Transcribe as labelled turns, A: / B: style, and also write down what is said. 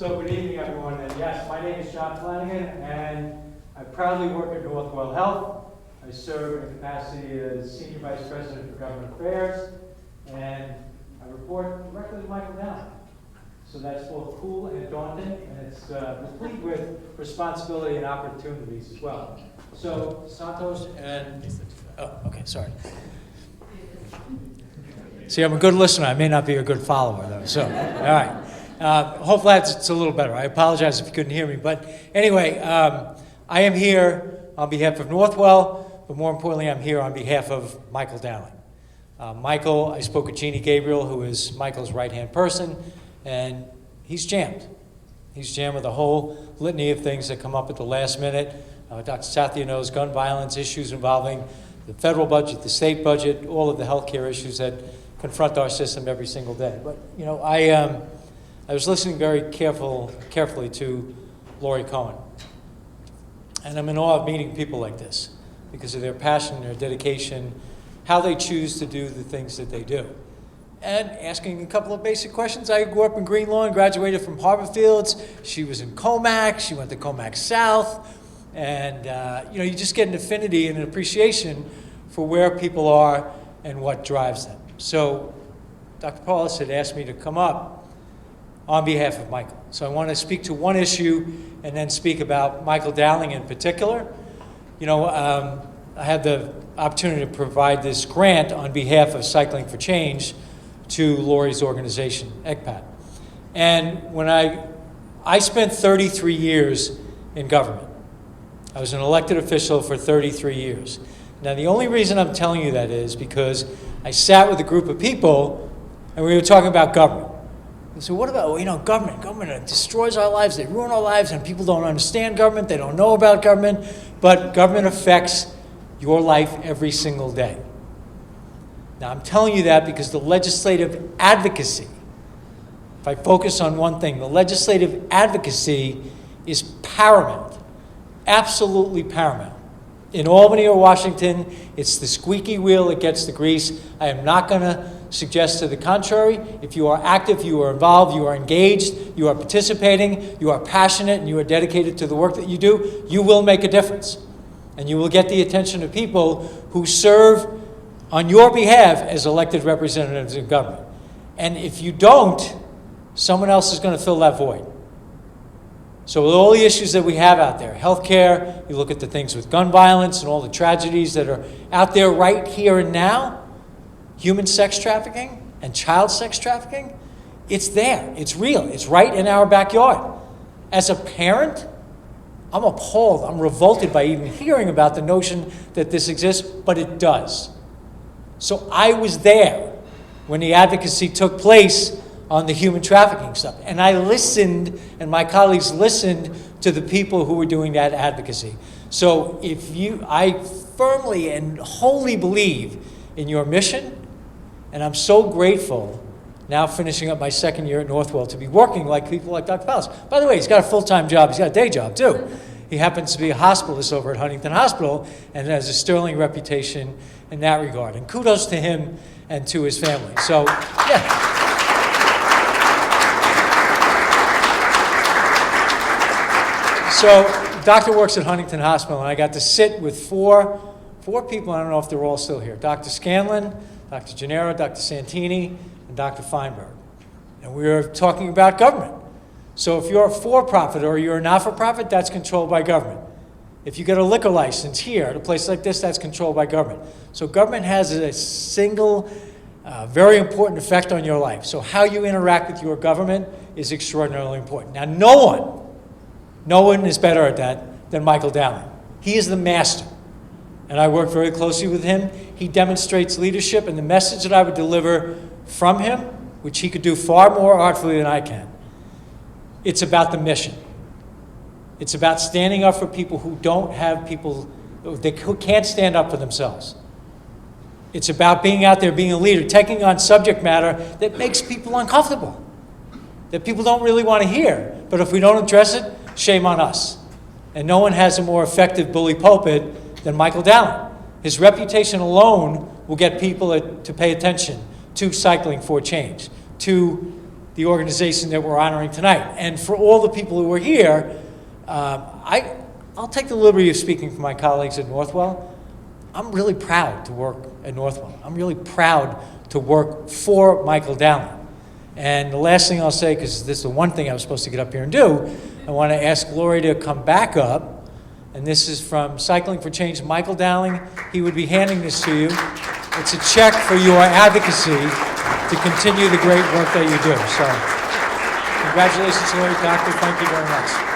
A: So good evening, everyone. And yes, my name is John Flanagan, and I proudly work at Northwell Health. I serve in the capacity as Senior Vice President for Government Affairs, and I report directly to Michael Dowling. So that's both cool and daunting, and it's complete with responsibility and opportunities as well. So Santos and, oh, okay, sorry. See, I'm a good listener. I may not be a good follower, though. So, all right. Hopefully it's a little better. I apologize if you couldn't hear me. But anyway, I am here on behalf of Northwell, but more importantly, I'm here on behalf of Michael Dowling. Michael, I spoke with Jeannie Gabriel, who is Michael's right-hand person, and he's jammed. He's jammed with a whole litany of things that come up at the last minute. Dr. Sathya knows gun violence, issues involving the federal budget, the state budget, all of the healthcare issues that confront our system every single day. But, you know, I was listening very carefully to Lori Cohen. And I'm in awe of meeting people like this because of their passion, their dedication, how they choose to do the things that they do. And asking a couple of basic questions. I grew up in Green Lawn, graduated from Harbor Fields. She was in Comac. She went to Comac South. And, you know, you just get an affinity and an appreciation for where people are and what drives them. So Dr. Paulus had asked me to come up on behalf of Michael. So I want to speak to one issue and then speak about Michael Dowling in particular. You know, I had the opportunity to provide this grant on behalf of Cycling for Change to Lori's organization, EGPAT. And when I spent 33 years in government. I was an elected official for 33 years. Now, the only reason I'm telling you that is because I sat with a group of people and we were talking about government. So what about, you know, government? Government destroys our lives, they ruin our lives, and people don't understand government, they don't know about government, but government affects your life every single day. Now, I'm telling you that because the legislative advocacy, if I focus on one thing, the legislative advocacy is paramount, absolutely paramount. In Albany or Washington, it's the squeaky wheel that gets the grease. I am not going to suggest to the contrary. If you are active, you are involved, you are engaged, you are participating, you are passionate, and you are dedicated to the work that you do, you will make a difference. And you will get the attention of people who serve on your behalf as elected representatives in government. And if you don't, someone else is going to fill that void. So with all the issues that we have out there, healthcare, you look at the things with gun violence and all the tragedies that are out there right here and now, human sex trafficking and child sex trafficking, it's there, it's real, it's right in our backyard. As a parent, I'm appalled, I'm revolted by even hearing about the notion that this exists, but it does. So I was there when the advocacy took place on the human trafficking stuff. And I listened, and my colleagues listened to the people who were doing that advocacy. So I firmly and wholly believe in your mission, and I'm so grateful, now finishing up my second year at Northwell, to be working like people like Dr. Paulus. By the way, he's got a full-time job, he's got a day job too. He happens to be a hospitalist over at Huntington Hospital and has a sterling reputation in that regard. And kudos to him and to his family. So, yeah. So, the doctor works at Huntington Hospital, and I got to sit with four people. I don't know if they're all still here. Dr. Scanlon, Dr. Gennaro, Dr. Santini, and Dr. Feinberg. And we were talking about government. So if you're a for-profit or you're a not-for-profit, that's controlled by government. If you get a liquor license here at a place like this, that's controlled by government. So government has a single, very important effect on your life. So how you interact with your government is extraordinarily important. Now, no one is better at that than Michael Dowling. He is the master. And I work very closely with him. He demonstrates leadership, and the message that I would deliver from him, which he could do far more artfully than I can, it's about the mission. It's about standing up for people who don't have people, who can't stand up for themselves. It's about being out there, being a leader, taking on subject matter that makes people uncomfortable, that people don't really want to hear. But if we don't address it, shame on us. And no one has a more effective bully pulpit than Michael Dowling. His reputation alone will get people to pay attention to Cycling for Change, to the organization that we're honoring tonight. And for all the people who are here, I'll take the liberty of speaking for my colleagues at Northwell. I'm really proud to work at Northwell. I'm really proud to work for Michael Dowling. And the last thing I'll say, because this is the one thing I was supposed to get up here and do, I want to ask Lori to come back up. And this is from Cycling for Change, Michael Dowling. He would be handing this to you. It's a check for your advocacy to continue the great work that you do. So, congratulations, Lori. Doctor, thank you very much.